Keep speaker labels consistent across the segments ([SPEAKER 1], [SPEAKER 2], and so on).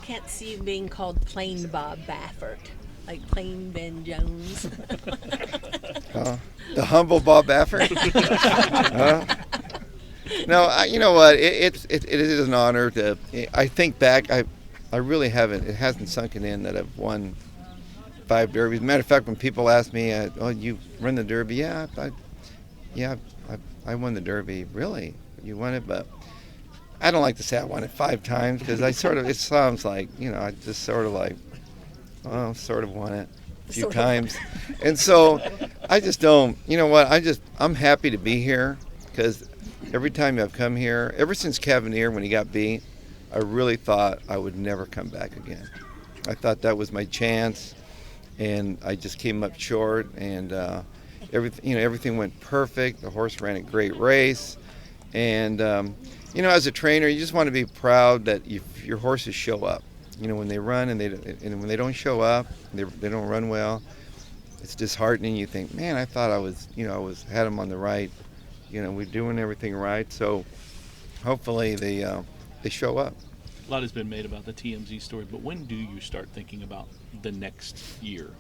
[SPEAKER 1] can't see you being called plain Bob Baffert, like plain Ben Jones.
[SPEAKER 2] The humble Bob Baffert. No, you know what? It is an honor to. I think back. I really haven't. It hasn't sunken in that I've won 5 derbies. Matter of fact, when people ask me, "Oh, you run the derby?" Yeah, I won the derby. Really, you won it? But I don't like to say I won it 5 times because it sounds like I just sort of like, well, sort of won it a few times, and so I just don't. You know what? I'm happy to be here because every time I've come here, ever since Cavanier when he got beat, I really thought I would never come back again. I thought that was my chance, and I just came up short. And everything went perfect. The horse ran a great race, and as a trainer, you just want to be proud that your horses show up. When they run and when they don't show up, they don't run well. It's disheartening. You think, man, I thought I had them on the right. We're doing everything right. So hopefully they show up.
[SPEAKER 3] A lot has been made about the TMZ story, but when do you start thinking about the next year?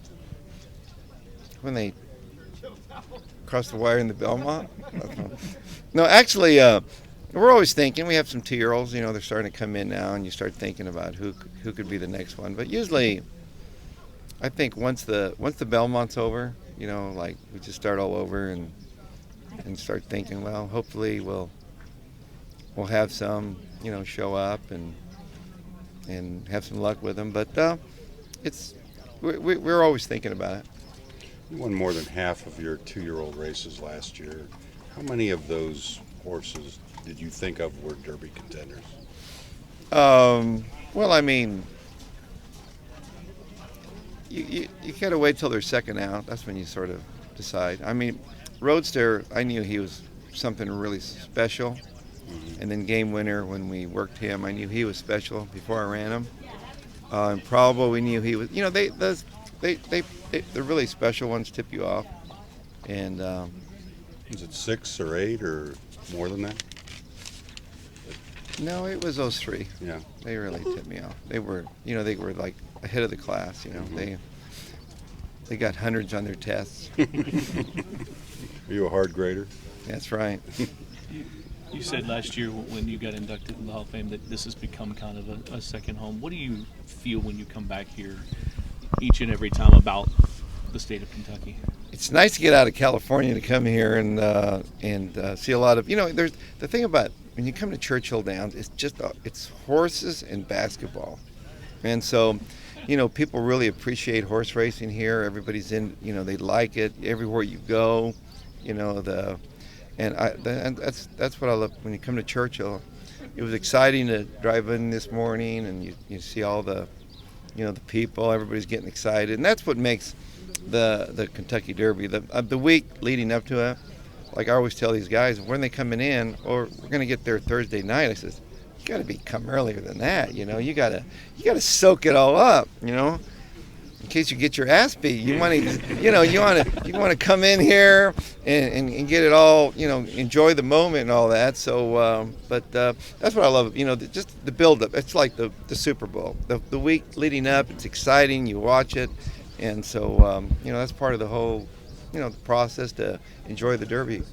[SPEAKER 2] When they cross the wire in the Belmont? No, actually, we're always thinking. We have some 2-year-olds. They're starting to come in now, and you start thinking about who could be the next one. But usually, I think once the Belmont's over, like we just start all over and start thinking, well, hopefully we'll have some, show up and have some luck with them. But we're always thinking about it.
[SPEAKER 4] You won more than half of your 2-year-old races last year. How many of those horses did you think of were Derby contenders?
[SPEAKER 2] Well, I mean, you gotta wait till they're second out. That's when you sort of decide. I mean, Roadster, I knew he was something really special. Mm-hmm. And then Game Winner, when we worked him, I knew he was special before I ran him. And Probable, we knew he was. They're really special ones, tip you off. And
[SPEAKER 4] was it 6 or 8 or more than that?
[SPEAKER 2] No, it was those 3.
[SPEAKER 4] Yeah,
[SPEAKER 2] they really tipped me off. They were like ahead of the class. Mm-hmm. They got hundreds on their tests.
[SPEAKER 4] Are you a hard grader?
[SPEAKER 2] That's right.
[SPEAKER 3] You said last year when you got inducted in the Hall of Fame that this has become kind of a second home. What do you feel when you come back here each and every time about the state of Kentucky?
[SPEAKER 2] It's nice to get out of California to come here and see a lot of, there's the thing about when you come to Churchill Downs, it's horses and basketball. And so, people really appreciate horse racing here. Everybody's they like it everywhere you go, and that's what I love when you come to Churchill. It was exciting to drive in this morning and you see all the people, everybody's getting excited, and that's what makes the Kentucky Derby the week leading up to it. Like I always tell these guys, when they coming in, or we're going to get there Thursday night, I says, you got to come earlier than that. You got to soak it all up. In case you get your ass beat, you want to come in here and get it all. Enjoy the moment and all that. So, but that's what I love. Just the build up. It's like the Super Bowl. The week leading up, it's exciting. You watch it, and so that's part of the whole the process to enjoy the Derby.